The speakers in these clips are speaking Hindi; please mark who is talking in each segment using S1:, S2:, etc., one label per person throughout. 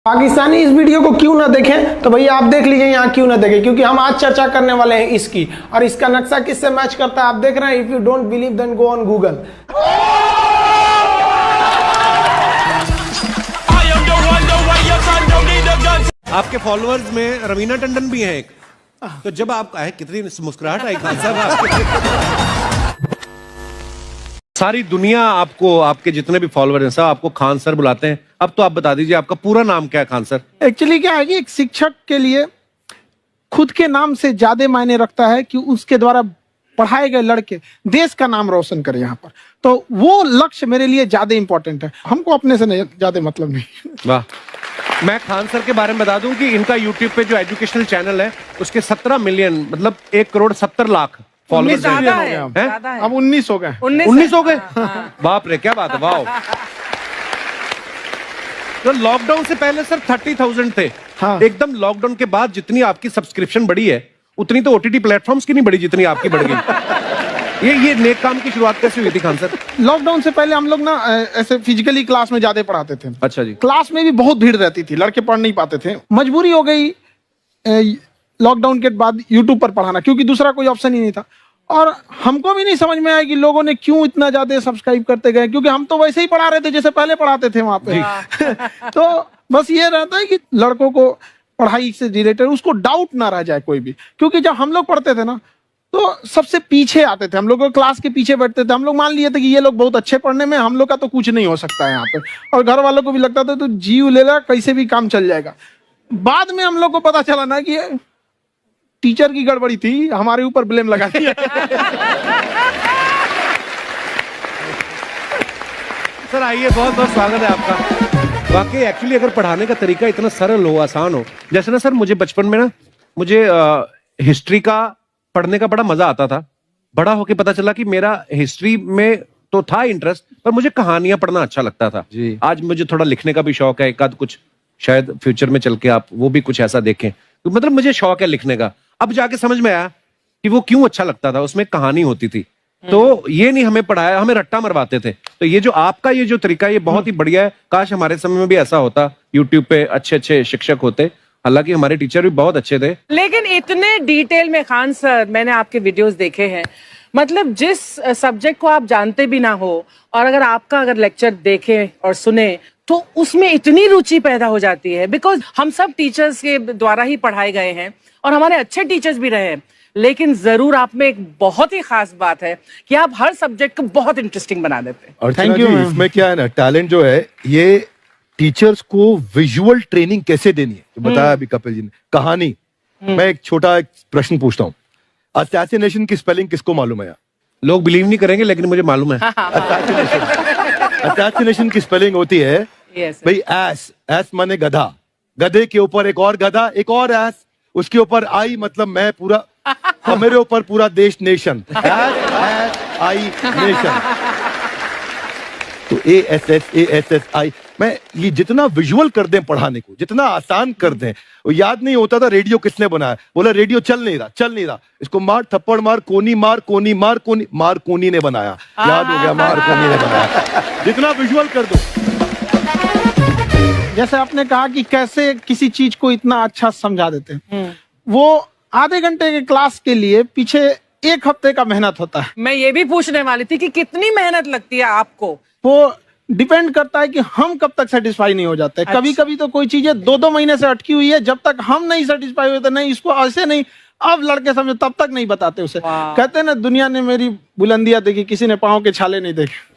S1: पाकिस्तानी इस वीडियो को क्यों ना देखें तो भैया आप देख लीजिए यहाँ क्यों ना देखें, क्योंकि हम आज चर्चा करने वाले हैं इसकी। और इसका नक्शा किससे मैच करता है आप देख रहे हैं। If you don't believe then go on Google.
S2: आपके फॉलोअर्स में रवीना टंडन भी है एक, तो जब आप आए कितनी मुस्कुराहट आई खान साहब आपके। सारी दुनिया आपको, आपके जितने भी फॉलोअर हैं सब आपको खान सर बुलाते हैं। अब तो आप बता दीजिए आपका पूरा नाम क्या है खान सर?
S1: एक्चुअली क्या है कि एक शिक्षक के लिए खुद के नाम से ज्यादा मायने रखता है कि उसके द्वारा पढ़ाए गए लड़के देश का नाम रोशन करें यहाँ पर, तो वो लक्ष्य मेरे लिए ज्यादा इंपॉर्टेंट है। हमको अपने से ज्यादा मतलब नहीं।
S2: वाह। मैं खान सर के बारे में बता दूं कि इनका यूट्यूब पे जो एजुकेशनल चैनल है उसके 17 मिलियन मतलब 1,70,00,000 फॉलोअर्स हैं।
S1: अब 19 हो गए।
S2: 19 हो गए। बाप रे क्या बात है। वाह। तो लॉकडाउन से पहले सर 30,000 थे।
S1: हाँ।
S2: एकदम लॉकडाउन के बाद जितनी आपकी सब्सक्रिप्शन बढ़ी है उतनी तो ओटीटी प्लेटफॉर्म्स की नहीं बढ़ी जितनी आपकी बढ़ गई। ये नेक काम की शुरुआत कैसे हुई थी खान सर?
S1: लॉकडाउन से पहले हम लोग ना ऐसे फिजिकली क्लास में ज्यादा पढ़ाते थे।
S2: अच्छा जी।
S1: क्लास में भी बहुत भीड़ रहती थी, लड़के पढ़ नहीं पाते थे। मजबूरी हो गई लॉकडाउन के बाद यूट्यूब पर पढ़ाना, क्योंकि दूसरा कोई ऑप्शन ही नहीं था। और हमको भी नहीं समझ में आया कि लोगों ने क्यों इतना ज्यादा सब्सक्राइब करते गए, क्योंकि हम तो वैसे ही पढ़ा रहे थे जैसे पहले पढ़ाते थे वहां पे। तो बस ये रहता है कि लड़कों को पढ़ाई से रिलेटेड उसको डाउट ना रह जाए कोई भी, क्योंकि जब हम लोग पढ़ते थे ना तो सबसे पीछे आते थे। हम लोग क्लास के पीछे बैठते थे। हम लोग मान लिए थे कि ये लोग बहुत अच्छे पढ़ने में, हम लोग का तो कुछ नहीं हो सकता है यहाँ पे। और घर वालों को भी लगता था तो जीव ले ला, कैसे भी काम चल जाएगा। बाद में हम लोग को पता चला ना कि टीचर की गड़बड़ी थी, हमारे ऊपर ब्लेम लगा दिया।
S2: सर आइए, बहुत बहुत स्वागत है आपका। वाकई एक्चुअली अगर पढ़ाने का तरीका इतना सरल हो, आसान हो, जैसे ना सर मुझे बचपन में ना मुझे हिस्ट्री का पढ़ने का बड़ा मजा आता था। बड़ा होके पता चला कि मेरा हिस्ट्री में तो था इंटरेस्ट, पर मुझे कहानियां पढ़ना अच्छा लगता था जी। आज मुझे थोड़ा लिखने का भी शौक है, एक आध कुछ शायद फ्यूचर में चल के आप वो भी कुछ ऐसा देखें। तो मतलब मुझे शौक है लिखने का। अब जाके समझ में आया कि वो क्यों अच्छा लगता था, उसमें कहानी होती थी। तो ये नहीं हमें पढ़ाया, हमें रट्टा मरवाते थे। तो ये जो आपका ये जो तरीका ये बहुत ही बढ़िया है। काश हमारे समय में भी ऐसा होता, यूट्यूब पे अच्छे अच्छे शिक्षक होते। हालांकि हमारे टीचर भी बहुत अच्छे थे,
S3: लेकिन इतने डिटेल में खान सर मैंने आपके वीडियोस देखे हैं। मतलब जिस सब्जेक्ट को आप जानते भी ना हो और अगर लेक्चर देखें और सुने तो उसमें इतनी रुचि पैदा हो जाती है। बिकॉज हम सब टीचर्स के द्वारा ही पढ़ाए गए हैं और हमारे अच्छे टीचर्स भी रहे हैं, लेकिन जरूर आप में एक बहुत ही खास बात है कि आप हर सब्जेक्ट को बहुत इंटरेस्टिंग बना देते हैं।
S4: और थैंक यू। इसमें क्या है ना, टैलेंट जो है ये टीचर्स को विजुअल ट्रेनिंग कैसे देनी है, तो बताया अभी कपिल जी ने। कहानी, मैं एक छोटा प्रश्न पूछता हूँ। असैसिनेशन की स्पेलिंग किसको मालूम है?
S2: लोग बिलीव नहीं करेंगे लेकिन मुझे मालूम है।
S4: असैसिनेशन की स्पेलिंग होती है भाई एस माने गधा, गधे के ऊपर एक और गधा, एक और एस, उसके ऊपर आई मतलब मैं पूरा, और मेरे ऊपर पूरा देश नेशन। आई नेशन। तो ASSASSI मैं ये जितना विजुअल कर दें पढ़ाने को, जितना आसान कर दें। वो याद नहीं होता था रेडियो किसने बनाया, बोला रेडियो चल नहीं रहा, इसको मार थप्पड़ मार, कोनी मार, कोनी मार, मार कोनी ने बनाया। याद हो गया, मार कोनी ने बनाया। जितना विजुअल कर दो।
S1: जैसे आपने कहा कि कैसे किसी चीज को इतना अच्छा समझा देते हैं, वो आधे घंटे के क्लास के लिए पीछे 1 हफ्ते का मेहनत होता है।
S3: मैं ये भी पूछने वाली थी कि कितनी मेहनत लगती है आपको।
S1: वो डिपेंड करता है कि हम कब तक सेटिस्फाई नहीं हो जाते। अच्छा। कभी कभी तो कोई चीजें 2-2 महीने से अटकी हुई है, जब तक हम नहीं सेटिस्फाई होते, नहीं इसको ऐसे नहीं, अब लड़के समझो तब तक नहीं बताते उसे। कहते हैं ना, दुनिया ने मेरी बुलंदियां देखी, किसी ने पांव के छाले नहीं देखे।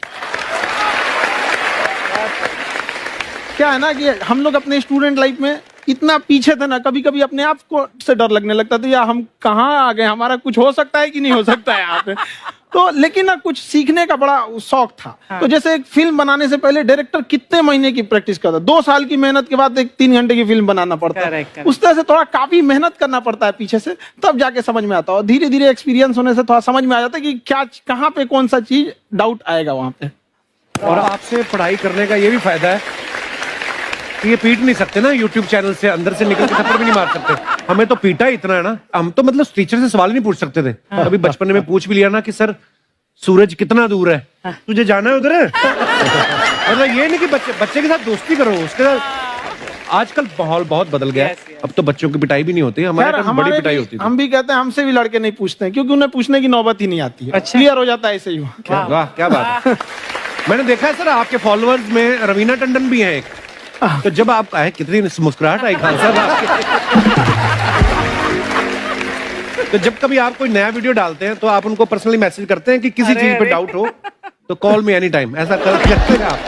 S1: क्या है ना कि हम लोग अपने स्टूडेंट लाइफ में इतना पीछे थे ना, कभी कभी अपने आप को से डर लगने लगता था, या हम कहाँ आ गए, हमारा कुछ हो सकता है कि नहीं हो सकता है यहाँ पे। तो लेकिन ना कुछ सीखने का बड़ा शौक था। हाँ। तो जैसे एक फिल्म बनाने से पहले डायरेक्टर कितने महीने की प्रैक्टिस करता है, 2 साल की मेहनत के बाद एक 3 घंटे की फिल्म बनाना पड़ता है। उस तरह से थोड़ा काफी मेहनत करना पड़ता है पीछे से, तब जाके समझ में आता है। और धीरे धीरे एक्सपीरियंस होने से थोड़ा समझ में आ जाता है कि क्या कहाँ पे कौन सा चीज डाउट आएगा वहां पे।
S2: और आपसे पढ़ाई करने का ये भी फायदा है कि ये पीट नहीं सकते ना यूट्यूब चैनल से, अंदर से निकल के थप्पड़ भी नहीं मार सकते। हमें तो पीटा इतना है ना, हम तो मतलब टीचर से सवाल नहीं पूछ सकते थे। अभी बचपन में पूछ भी लिया ना कि सर सूरज कितना दूर है, तुझे जाना है उधर है। मतलब ये नहीं कि बच्चे के साथ दोस्ती करो, उसके साथ आजकल माहौल बहुत बदल गया है।
S3: Yes, yes.
S2: अब तो बच्चों की पिटाई भी नहीं होती है, हमारे
S1: खैर,
S2: टाइम बड़ी
S1: हमारे
S2: पिटाई
S1: भी-
S2: होती थी।
S1: हम भी कहते हैं हमसे भी लड़के नहीं पूछते हैं क्योंकि उन्हें पूछने की नौबत ही नहीं आती है।
S3: अच्छा।
S1: क्लियर हो जाता है ऐसे ही वो।
S2: वाह क्या बात है। मैंने देखा है सर आपके फॉलोअर्स में रवीना टंडन भी है एक, तो जब आप आए कितनी मुस्कुराहट आई खान साहब आपके। तो जब कभी आप कोई नया वीडियो डालते हैं तो आप उनको पर्सनली मैसेज करते हैं कि किसी
S3: अरे,
S2: चीज पे
S3: अरे।
S2: डाउट हो तो कॉल मी एनी टाइम, ऐसा करते हैं आप?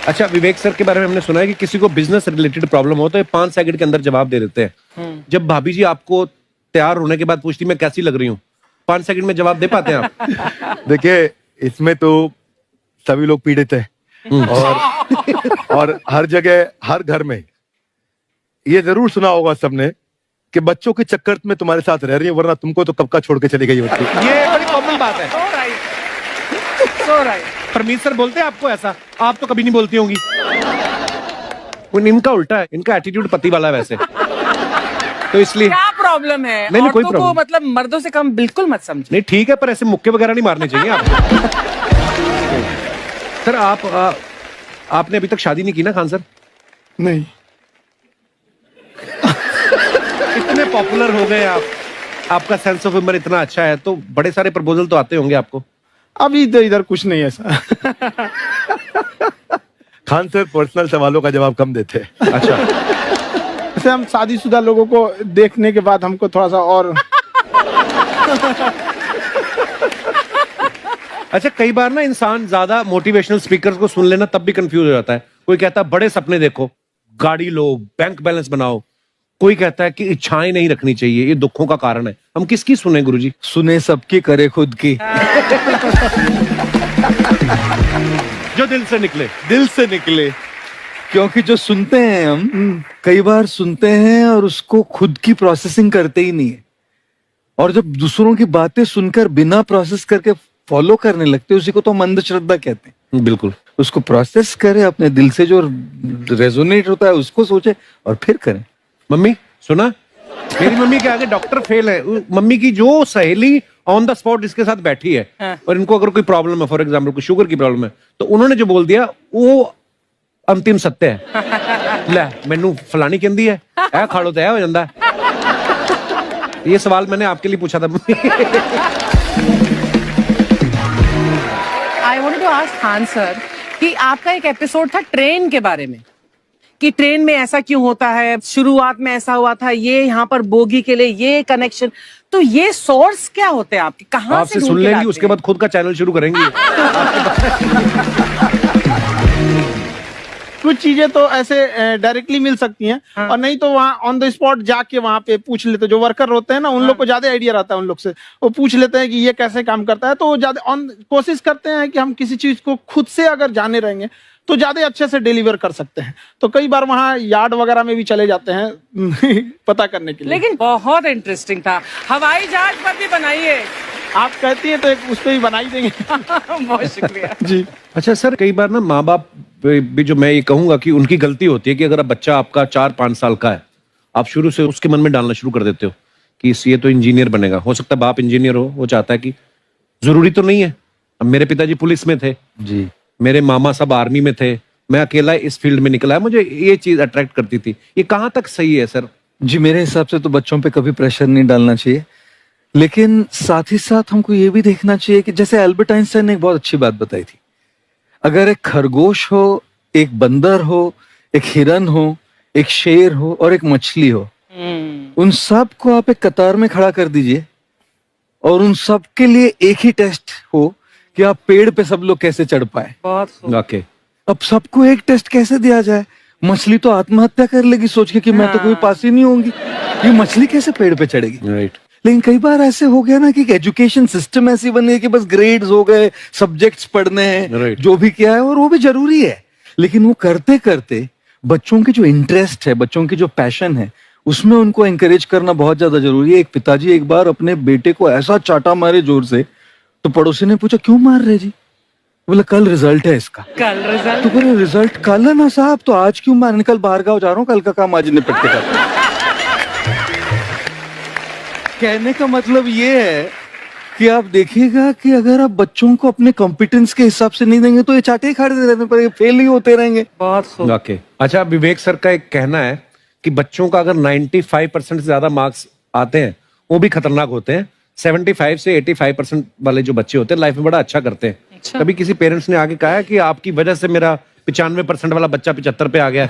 S2: अच्छा, विवेक सर के बारे में हमने सुना है कि किसी को बिजनेस रिलेटेड प्रॉब्लम हो तो ये 5 सेकंड के अंदर जवाब दे देते हैं। जब भाभी जी आपको तैयार होने के बाद पूछती मैं कैसी लग रही हूँ, 5 सेकंड में जवाब दे पाते हैं आप?
S4: देखिए, इसमें तो सभी लोग पीड़ित हैं और हर जगह हर घर में ये जरूर सुना होगा सबने कि बच्चों के चक्कर में तुम्हारे साथ रह रही है, वरना तुमको तो कब का छोड़ के चली गई होती।
S2: ये बड़ी कॉमन बात है।
S3: So right. So right.
S2: Parmeet sir बोलते हैं आपको ऐसा? आप तो कभी नहीं बोलती होंगी। इनका उल्टा है, इनका एटीट्यूड पति वाला है वैसे, तो इसलिए
S3: क्या प्रॉब्लम है?
S2: नहीं, कोई
S3: औरतों को
S2: problem।
S3: मतलब मर्दों से कम बिल्कुल मत समझो।
S2: नहीं ठीक है, पर ऐसे मुक्के वगैरह नहीं मारने चाहिए आपको। सर आपने अभी तक शादी नहीं की ना खान सर?
S1: नहीं,
S2: इतने पॉपुलर हो गए आप, आपका सेंस ऑफ ह्यूमर इतना अच्छा है, तो बड़े सारे प्रपोजल तो आते होंगे आपको।
S1: अभी तो इधर कुछ नहीं है ऐसा।
S4: खान सर पर्सनल सवालों का जवाब कम देते हैं।
S2: अच्छा,
S1: जैसे हम शादीशुदा लोगों को देखने के बाद हमको थोड़ा सा और
S2: अच्छा कई बार ना इंसान ज्यादा मोटिवेशनल स्पीकर्स को सुन लेना तब भी कंफ्यूज हो जाता है। कोई कहता है बड़े सपने देखो, गाड़ी लो, बैंक बैलेंस बनाओ, कोई कहता है कि इच्छाएं नहीं रखनी चाहिए, ये दुखों का कारण है। हम किसकी सुने गुरुजी?
S5: सुने सबकी, करे खुद की।
S2: जो दिल से निकले।
S5: दिल से निकले, क्योंकि जो सुनते हैं हम कई बार सुनते हैं और उसको खुद की प्रोसेसिंग करते ही नहीं है, और जब दूसरों की बातें सुनकर बिना प्रोसेस करके फॉलो करने लगते हैं, उसी को तो हम अंधश्रद्धा कहते हैं।
S2: बिल्कुल।
S5: उसको प्रोसेस करे, अपने दिल से जो रेजोनेट होता है उसको सोचे और फिर करें।
S2: मम्मी सुना, मेरी मम्मी के आगे डॉक्टर फेल है। मम्मी की जो सहेली ऑन द स्पॉट इसके साथ बैठी है और इनको अगर कोई प्रॉब्लम है, फॉर एग्जाम्पल कोई शुगर की प्रॉब्लम है, तो उन्होंने जो बोल दिया वो अंतिम सत्य है। ले मैनू फलानी कहंदी है, ऐ खा लो तो ऐ हो जाता है। ये सवाल मैंने आपके लिए पूछा था।
S3: I wanted to ask Khan sir कि आपका एक एपिसोड था ट्रेन के बारे में, कि ट्रेन में ऐसा क्यों होता है, शुरुआत में ऐसा हुआ था, ये यहाँ पर बोगी के लिए ये कनेक्शन, तो ये सोर्स क्या होते हैं आपके, कहाँ
S2: आपसे
S3: से
S2: सुन
S3: ढूंढ के
S2: लेंगी,
S3: लाते
S2: उसके
S3: हैं?
S2: बाद खुद का चैनल शुरू करेंगी।
S1: कुछ चीजें तो ऐसे डायरेक्टली मिल सकती हैं और नहीं तो वहाँ ऑन द स्पॉट जाके वहाँ पे पूछ लेते, जो वर्कर होते हैं ना उन लोग को ज्यादा आइडिया रहता है, उन लोग से वो पूछ लेते हैं कि ये कैसे काम करता है, तो वो ज्यादा कोशिश करते हैं कि हम किसी चीज को खुद से अगर जाने रहेंगे तो ज्यादा अच्छे से डिलीवर कर सकते हैं। तो कई बार वहाँ यार्ड वगैरह में भी चले जाते हैं पता करने के लिए।
S3: लेकिन बहुत इंटरेस्टिंग था। हवाई जहाज पर भी बनाइए।
S1: आप कहती हैं तो एक उस पर भी बना ही देंगे।
S3: बहुत शुक्रिया।
S1: जी।
S2: अच्छा सर, कई बार ना माँ बाप भी, जो मैं ये कहूंगा कि उनकी गलती होती है कि अगर अब बच्चा आपका 4-5 साल का है, आप शुरू से उसके मन में डालना शुरू कर देते हो कि ये तो इंजीनियर बनेगा। हो सकता है बाप इंजीनियर हो, वो चाहता है कि जरूरी तो नहीं है। अब मेरे पिताजी पुलिस में थे
S5: जी,
S2: मेरे मामा सब आर्मी में थे, मैं अकेला इस फील्ड में निकला है, मुझे ये चीज अट्रैक्ट करती थी। ये कहाँ तक सही है सर?
S5: जी मेरे हिसाब से तो बच्चों पे कभी प्रेशर नहीं डालना चाहिए, लेकिन साथ ही साथ हमको ये भी देखना चाहिए कि जैसे एल्बर्ट आइंस्टाइन ने एक बहुत अच्छी बात बताई थी, अगर एक खरगोश हो, एक बंदर हो, एक हिरन हो, एक शेर हो और एक मछली हो, उन सब को आप एक कतार में खड़ा कर दीजिए और उन सब के लिए एक ही टेस्ट हो कि आप पेड़ पे सब लोग कैसे चढ़ पाए।
S3: बहुत खूब।
S2: ओके,
S5: अब सबको एक टेस्ट कैसे दिया जाए? मछली तो आत्महत्या कर लेगी सोच के कि मैं तो कोई पास ही नहीं होंगी, ये मछली कैसे पेड़ पे चढ़ेगी?
S2: राइट।
S5: लेकिन कई बार ऐसे हो गया ना कि एजुकेशन सिस्टम ऐसी बन गई कि बस ग्रेड्स हो गए, सब्जेक्ट्स पढ़ने हैं,
S2: Right.
S5: जो भी किया है और वो भी जरूरी है, लेकिन वो करते करते बच्चों की जो इंटरेस्ट है, बच्चों की जो पैशन है, उसमें उनको एंकरेज करना बहुत ज्यादा जरूरी है। एक पिताजी एक बार अपने बेटे को ऐसा चाटा मारे जोर से, तो पड़ोसी ने पूछा क्यों मार रहे जी? बोला कल रिजल्ट है इसका।
S3: कल रिजल्ट?
S5: तो बोले रिजल्ट कल है ना साहब, तो आज क्यों मारने? कल बाहर गाँव जा रहा हूँ, कल का काम आज निपट के करता। कहने का मतलब ये है कि आप देखिएगा कि अगर आप बच्चों को अपने कॉम्पिटेंस के हिसाब से नहीं देंगे तो ये चाटे ही खाते रहने पर फेल ही होते रहेंगे।
S3: बहुत खूब।
S2: ओके, अच्छा, विवेक सर का एक कहना है कि बच्चों का अगर 95% से ज्यादा मार्क्स आते हैं वो भी खतरनाक होते हैं। 75 से 85% वाले जो बच्चे होते हैं लाइफ में बड़ा अच्छा करते हैं।
S3: अच्छा।
S2: कभी किसी पेरेंट्स ने आके कहा है कि आपकी वजह से मेरा 95% वाला बच्चा 75 पे आ गया?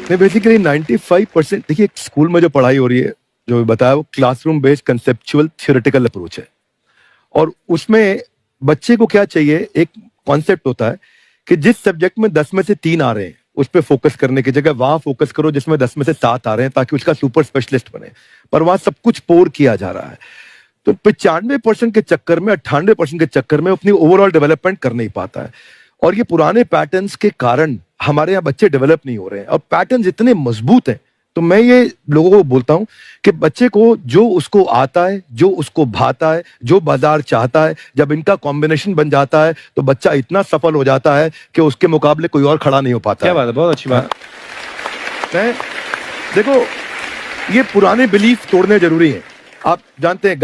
S4: नहीं, बेसिकली 95% देखिए स्कूल में जो पढ़ाई हो रही है, जो बताया, वो classroom based conceptual theoretical approach है। और उसमें बच्चे को क्या चाहिए, एक कॉन्सेप्ट होता है कि जिस सब्जेक्ट में 10 में से 3 आ रहे हैं उस पर फोकस करने की जगह वहां फोकस करो जिसमें 10 में से 7 आ रहे हैं, ताकि उसका सुपर स्पेशलिस्ट बने। पर वहां सब कुछ पोर किया जा रहा है, तो 95% के चक्कर में, 98% के चक्कर में अपनी ओवरऑल डेवलपमेंट कर नहीं पाता है। और ये पुराने पैटर्न्स के कारण हमारे यहाँ बच्चे डेवलप नहीं हो रहे हैं। और पैटर्न्स इतने मजबूत हैं, तो मैं ये लोगों को बोलता हूं कि बच्चे को जो उसको आता है, जो उसको भाता है, जो बाजार चाहता है, जब इनका कॉम्बिनेशन बन जाता है तो बच्चा इतना सफल हो जाता है कि उसके मुकाबले कोई और खड़ा नहीं हो पाता।
S2: क्या बात है, बहुत अच्छी बात।
S4: देखो, ये पुराने बिलीफ तोड़ने जरूरी है। आप जानते हैं,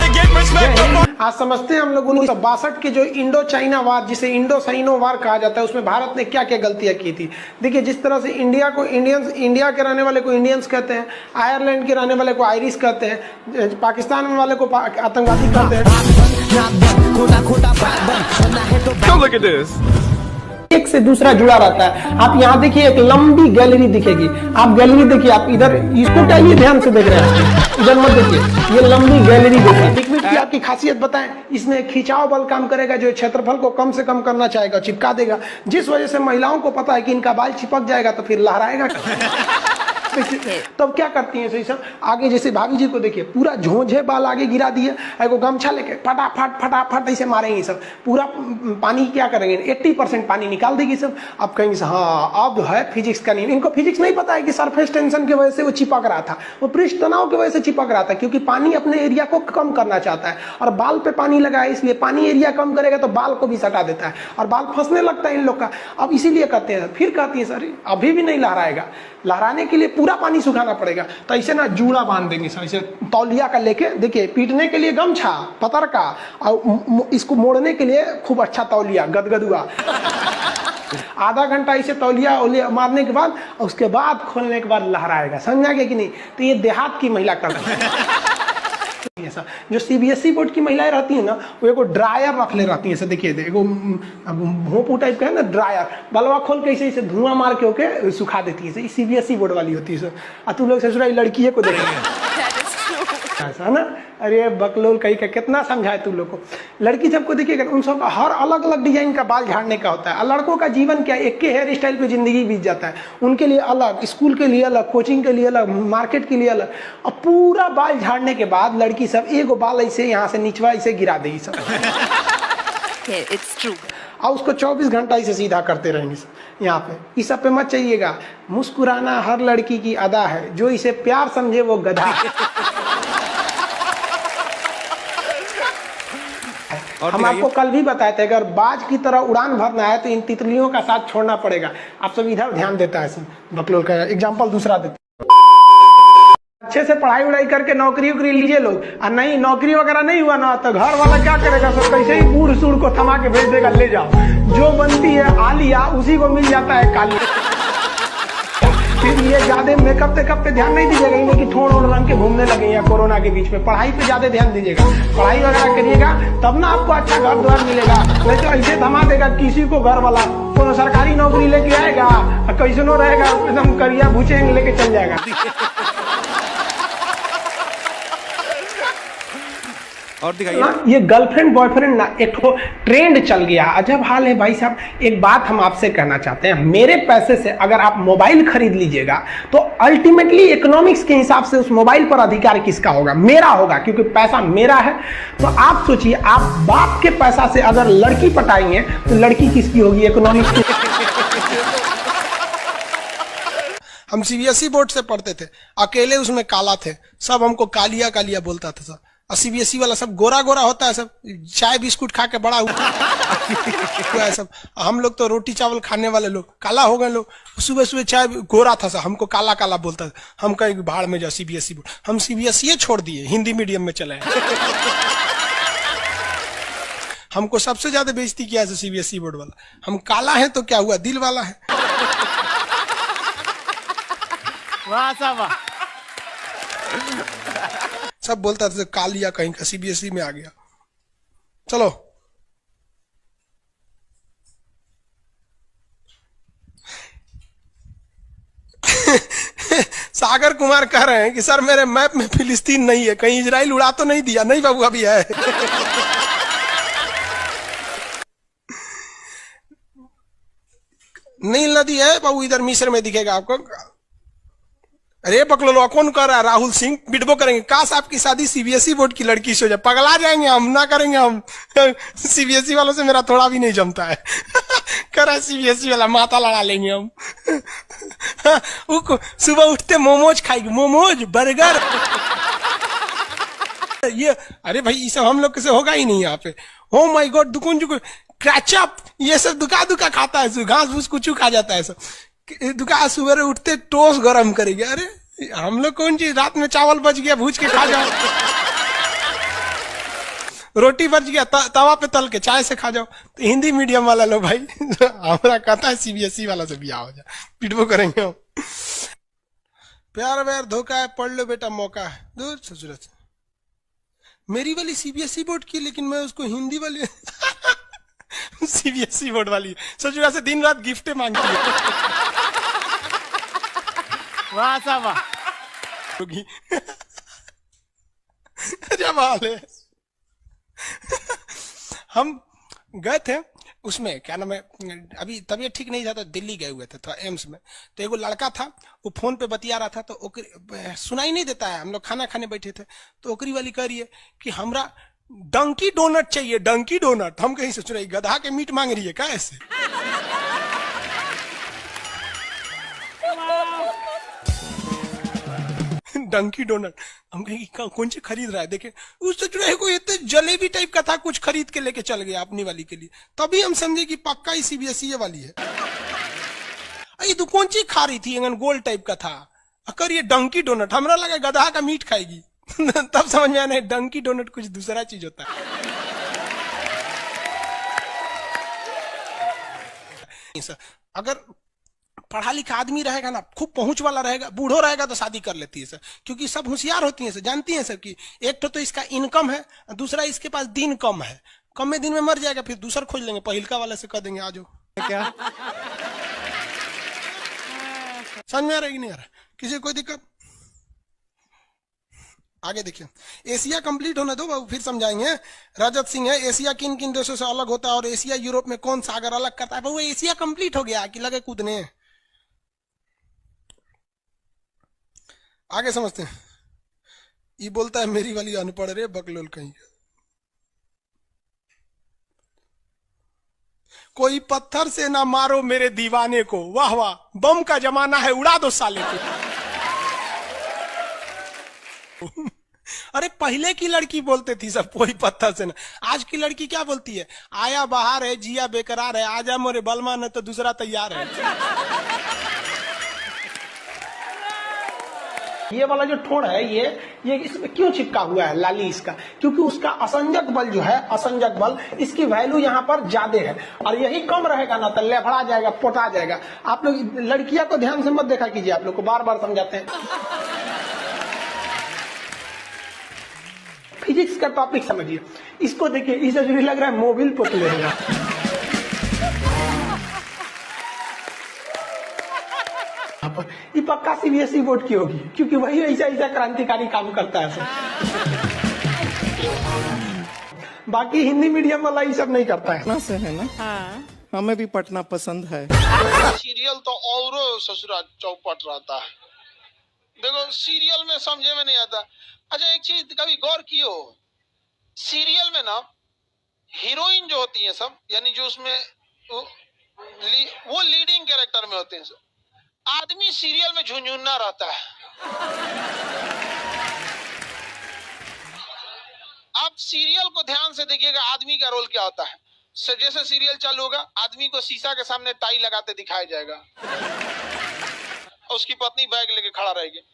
S1: आज समझते हैं हम लोग 1962 के जो इंडो चाइना वार, जिसे इंडो साइनो वार कहा जाता है, उसमें भारत ने क्या क्या गलतियां की थी। देखिए, जिस तरह से इंडिया को इंडियंस, इंडिया के रहने वाले को इंडियंस कहते हैं, आयरलैंड के रहने वाले को आयरिश कहते हैं, पाकिस्तान में वाले को आतंकवादी कहते हैं। एक से दूसरा जुड़ा रहता है। आप यहाँ देखिए, एक लंबी गैलरी दिखेगी। आप गैलरी देखिए, आप इधर इसको क्या ये ध्यान से देख रहे हैं, इधर मत देखिए, ये लंबी गैलरी देखिए। लिक्विड की आपकी खासियत बताएं, इसमें खिंचाव बल काम करेगा, जो क्षेत्रफल को कम से कम करना चाहेगा, चिपका देगा। जिस वजह से महिलाओं को पता है कि इनका बाल चिपक जाएगा तो फिर लहराएगा। तब क्या करती हैं सही सब, आगे जैसे भाभी जी को देखिए, पूरा झोंझे बाल आगे गिरा दिए, एगो गमछा लेके फटाफट फटाफट ऐसे मारेंगे सब। पूरा पानी क्या करेंगे, 80% पानी निकाल देगी सब। अब कहेंगे हाँ अब है फिजिक्स का नहीं। इनको फिजिक्स नहीं पता है कि सरफेस टेंशन की वजह से वो चिपक रहा था, वो पृष्ठ तनाव की वजह से चिपक रहा था, क्योंकि पानी अपने एरिया को कम करना चाहता है और बाल पे पानी लगाया, इसलिए पानी एरिया कम करेगा तो बाल को भी सटा देता है और बाल फंसने लगता है इन लोग का। अब इसीलिए कहते हैं, फिर कहती है सर अभी भी नहीं लहराएगा, लहराने के लिए पूरा पानी सुखाना पड़ेगा। तो ऐसे ना जूड़ा बांध देंगे सर, ऐसे तौलिया का लेके, देखिए पीटने के लिए गमछा पतर का, और इसको मोड़ने के लिए खूब अच्छा तौलिया गदगदुआ। आधा घंटा ऐसे तौलिया मारने के बाद, उसके बाद खोलने के बाद लहराएगा। समझा गया कि नहीं? तो ये देहात की महिला करती है। जो सीबीएसई बोर्ड की महिलाएं रहती है ना, वो एगो ड्रायर रख ले रहती है। ऐसे देखिए, एगो भोंपू टाइप का है ना ड्रायर, बलवा खोल के ऐसे धुआं मार के होके सुखा देती है। सीबीएसई बोर्ड वाली होती है। और तू लोग ससुरा लड़की को देखेंगे ऐसा ना, अरे बकलोल कहीं का कितना समझाए तू लोग को। लड़की सबको देखिएगा, उन सब हर अलग अलग डिजाइन का बाल झाड़ने का होता है। और लड़कों का जीवन क्या, एक के हेयर स्टाइल पे जिंदगी बीत जाता है। उनके लिए अलग, स्कूल के लिए अलग, कोचिंग के लिए अलग, मार्केट के लिए अलग। और पूरा बाल झाड़ने के बाद लड़की सब एगो बाल ऐसे यहाँ से निचवा ऐसे गिरा देगी सब।
S6: It's true.
S1: और उसको 24 घंटा इसे सीधा करते रहेंगे यहाँ पे। इस सब पे मत चाहिएगा। मुस्कुराना हर लड़की की अदा है, जो इसे प्यार समझे वो गधा है। हम आपको कल भी बताए थे, अगर बाज की तरह उड़ान भरना है तो इन तितलियों का साथ छोड़ना पड़ेगा। आप सब इधर ध्यान देता है सब। बकलोल का एग्जाम्पल दूसरा देते, अच्छे से पढ़ाई उड़ाई करके नौकरी उकरी लीजिए लोग। और नहीं नौकरी वगैरह नहीं हुआ ना, तो घर वाला क्या करेगा सब, कैसे ही बूढ़ सूढ़ को थमा के भेज देगा, ले जाओ। जो बनती है आलिया उसी को मिल जाता है काली। फिर ये ज्यादा मेकअप टेकअप पे ध्यान नहीं दीजिएगा, इन्हें कि ठोड़ ओढ़ रंग के घूमने लगे या कोरोना के बीच में। पढ़ाई पे ज्यादा ध्यान दीजिएगा, पढ़ाई वगैरह करिएगा, तब ना आपको अच्छा घर द्वार मिलेगा। नहीं तो ऐसे थमा देगा किसी को घर वाला, कोनो सरकारी नौकरी लेके आएगा, कैसनो रहेगा, एकदम करिया भूचेंगे लेके चल जाएगा।
S2: और दिखाइए।
S1: ये गर्लफ्रेंड बॉयफ्रेंड ना एक ट्रेंड चल गया, अजब हाल है भाई साहब। एक बात हम आपसे कहना चाहते हैं, मेरे पैसे से अगर आप मोबाइल खरीद लीजिएगा तो अल्टीमेटली इकोनॉमिक्स के हिसाब से उस मोबाइल पर अधिकार किसका होगा? मेरा होगा, क्योंकि पैसा मेरा है। तो आप सोचिए, आप बाप के पैसा से अगर लड़की पटाएंगे तो लड़की किसकी होगी? इकोनॉमिक्स की। हम सीबीएसई बोर्ड से पढ़ते थे, अकेले उसमें काला थे, सब हमको कालिया कालिया बोलता था सब।
S7: और सीबीएसई वाला सब गोरा गोरा होता है, सब चाय बिस्कुट खा के बड़ा हुआ है सब। हम लोग तो रोटी चावल खाने वाले लोग काला हो गए लोग। सुबह सुबह चाय गोरा था सब, हमको काला काला बोलता था। हम कहीं भाड़ में जाओ सीबीएसई बोर्ड, हम सीबीएसई छोड़ दिए, हिंदी मीडियम में चले आए। हमको सबसे ज्यादा बेइज्जती किया है सीबीएसई बोर्ड वाला। हम काला है तो क्या हुआ, दिल वाला है।
S8: वाह साहब वाह।
S7: सब बोलता था कालिया कहीं का, सीबीएसई में आ गया। चलो सागर कुमार कह रहे हैं कि सर मेरे मैप में फिलिस्तीन नहीं है, कहीं इजराइल उड़ा तो नहीं दिया? नहीं बाबू अभी है। नील नदी है बाबू, इधर मिस्र में दिखेगा आपको। अरे पकड़ो, कौन कर रहा है? राहुल सिंह बिडबो करेंगे, काश आपकी शादी सीबीएसई बोर्ड की लड़की से हो जाए, पगला जाएंगे हम, ना करेंगे हम। सीबीएसई वालों से मेरा थोड़ा भी नहीं जमता है। कर रहा है सीबीएसई वाला, माथा लड़ा लेंगे हम। सुबह उठते मोमोज खाएगी, मोमोज बर्गर ये। अरे भाई ये सब हम लोग से होगा ही नहीं यहाँ पे। ओ माय गॉड, दुकुन जुकुन क्रैचअप ये सब दुका दुका खाता है, घास फूस कुछ खा जाता है सब। दुकान सुबह उठते टोस्ट गरम करेंगे। अरे हम लोग कौन चीज, रात में चावल बच गया भूज के खा जाओ, रोटी बच गया तवा पे तल के चाय से खा जाओ। तो हिंदी मीडियम वाला लो भाई, हमारा कहता है सीबीएसई वाला से बिया हो जाए, पिटबो करेंगे हम। प्यार व्यार धोखा है, पढ़ लो बेटा मौका है। दूर ससुर मेरी वाली सीबीएसई बोर्ड की, लेकिन मैं उसको हिंदी वाली सीबीएसई बोर्ड वाली ससुरा से दिन रात गिफ्टें मांगती है।
S8: वाह साहब वाह।
S7: जब हाल है हम गए थे उसमें, क्या नाम है, अभी तबीयत ठीक नहीं था तो दिल्ली गए हुए थे, तो एम्स में। तो एगो लड़का था, वो फोन पे बतिया रहा था, तो सुनाई नहीं देता है। हम लोग खाना खाने बैठे थे, तो ओकरी वाली कह रही है कि हमरा डंकी डोनट चाहिए, डंकी डोनट। हम कहीं सोच रहे गधा के मीट मांग रही है क्या ऐसे? डंकी डोनट। हम कहीं कौन से खरीद रहा है, देखे उस सोच रहे कोई इतने जलेबी टाइप का था, कुछ खरीद के लेके चल गया अपनी वाली के लिए। तभी हम समझे कि पक्का ही सीबीएसई वाली है। ये तो कौन चीज खा रही थी, गोल टाइप का था, अकर ये डंकी डोनट। हमरा लगा गधा का मीट खाएगी। तब समझ में आने डंकी डोनट कुछ दूसरा चीज होता है। अगर पढ़ा लिखा आदमी रहेगा ना, खूब पहुंच वाला रहेगा, बूढ़ो रहेगा तो शादी कर लेती है सर, क्योंकि सब होशियार होती हैं सर, जानती हैं सर कि एक तो इसका इनकम है, दूसरा इसके पास दिन कम है, कम में दिन में मर जाएगा, फिर दूसरा खोज लेंगे, पहिलका वाले से कह देंगे आ जाओ। क्या समझ में आ रहा है कि नहीं आ रहा? किसी कोई दिक्कत? आगे देखिए, एशिया कंप्लीट होने दो बाबू, फिर समझाएंगे। रजत सिंह है, एशिया किन किन देशों से अलग होता है और एशिया यूरोप में कौन सागर अलग करता है? बाबू एशिया कंप्लीट हो गया कि लगे कूदने? आगे समझते हैं। ये बोलता है मेरी वाली अनपढ़ रे बकलोल कहीं। कोई पत्थर से ना मारो मेरे दीवाने को, वाह वाह, बम का जमाना है, उड़ा दो साले को। अरे पहले की लड़की बोलते थी सब कोई पत्थर से ना, आज की लड़की क्या बोलती है? आया बाहर है, जिया बेकरार है, आजा मोरे बलमा न तो दूसरा तैयार है। ये वाला जो ठोड़ है ये इसमें क्यों चिपका हुआ है लाली इसका? क्योंकि उसका असंजक बल जो है, असंजक बल, इसकी वैल्यू यहाँ पर ज्यादा है, और यही कम रहेगा ना तो लेफड़ा जाएगा, पोटा जाएगा। आप लोग लड़कियां को ध्यान से मत देखा कीजिए, आप लोग को बार बार समझाते हैं। फिजिक्स का टॉपिक समझिए, इसको देखिए, इसे जो लग रहा है मोबिल पोतले है। ये पक्का सीबीएसई बोर्ड की होगी, क्योंकि वही ऐसा ऐसा क्रांतिकारी काम करता है। बाकी हिंदी मीडियम वाला ये सब नहीं करता है।
S9: से है ना? हाँ। हमें भी पटना पसंद है।
S10: सीरियल तो और ससुरा चौपट रहता है। देखो सीरियल में समझे में नहीं आता। अच्छा एक चीज कभी गौर कियो, सीरियल में ना हीरोइन जो होती है सब, यानी जो उसमें वो लीडिंग कैरेक्टर में होते हैं सब, आदमी सीरियल में झुंझुन्ना रहता है। आप सीरियल को ध्यान से देखिएगा, आदमी का रोल क्या होता है। जैसे सीरियल चालू होगा, आदमी को शीशा के सामने टाई लगाते दिखाया जाएगा, उसकी पत्नी बैग लेके खड़ा रहेगी।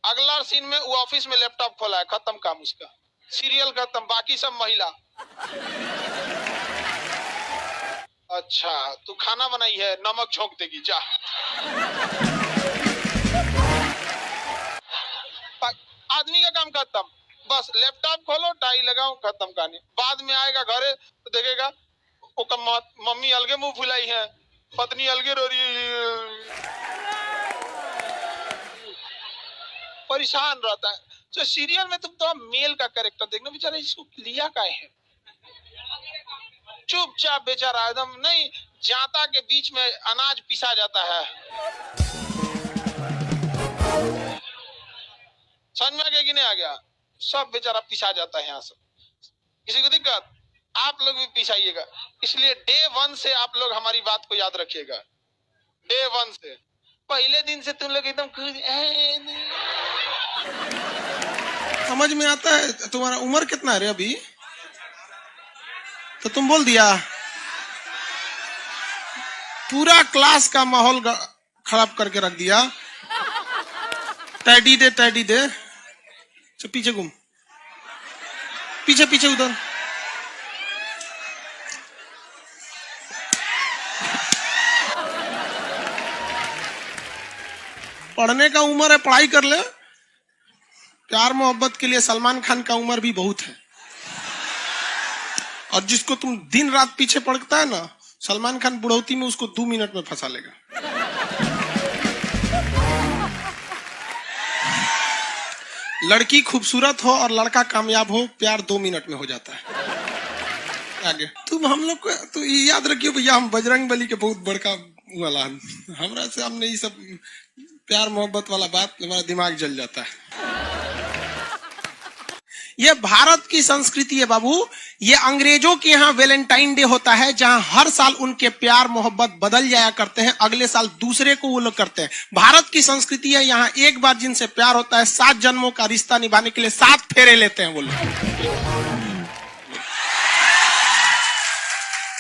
S10: अगला सीन में वो ऑफिस में लैपटॉप खोला है, खत्म काम उसका, सीरियल खत्म, बाकी सब महिला। अच्छा तू खाना बनाई है, नमक झोंक देगी, जा। आदमी का काम खत्म, बस लैपटॉप खोलो, टाई लगाओ, खत्म कहानी। बाद में आएगा घरे तो देखेगा मम्मी अलगे मुंह फुलाई है, पत्नी अलगे रो रही है, परेशान रहता है। तो सीरियल में तुम तो मेल का कैरेक्टर देखना, बेचारा इसको लिया क्या है, चुपचाप बेचारा एकदम नहीं, जाता के बीच में अनाज पिसा जाता है। समझ में आ गया कि नहीं आ गया? सब बेचारा पिसा जाता है यहाँ से। किसी को दिक्कत? आप लोग भी पिसाइएगा। इसलिए डे 1 से आप लोग हमारी बात को याद रखिएगा। डे 1 से, पहले दिन से तुम लोग एकदम
S7: समझ में आता है। तुम्हारा उम्र कितना है रे अभी? तो तुम बोल दिया, पूरा क्लास का माहौल खराब करके रख दिया। टैडी दे, टैडी दे, तो पीछे घूम, पीछे पीछे उधर। पढ़ने का उम्र है, पढ़ाई कर ले। प्यार मोहब्बत के लिए सलमान खान का उम्र भी बहुत है। और जिसको तुम दिन रात पीछे पड़ता है ना, सलमान खान बुढ़ौती में उसको 2 मिनट में फंसा लेगा। लड़की खूबसूरत हो और लड़का कामयाब हो, प्यार 2 मिनट में हो जाता है। आगे तुम हम लोग को तो ये याद रखियो भैया, हम बजरंग बली के बहुत बड़का वाला, हमरा से हमने ये सब प्यार मोहब्बत वाला बात, हमारा दिमाग जल जाता है। ये भारत की संस्कृति है बाबू। ये अंग्रेजों के यहाँ वैलेंटाइन डे होता है, जहां हर साल उनके प्यार मोहब्बत बदल जाया करते हैं, अगले साल दूसरे को वो लोग करते हैं। भारत की संस्कृति है, यहाँ एक बार जिनसे प्यार होता है, 7 जन्मों का रिश्ता निभाने के लिए 7 फेरे लेते हैं वो लोग।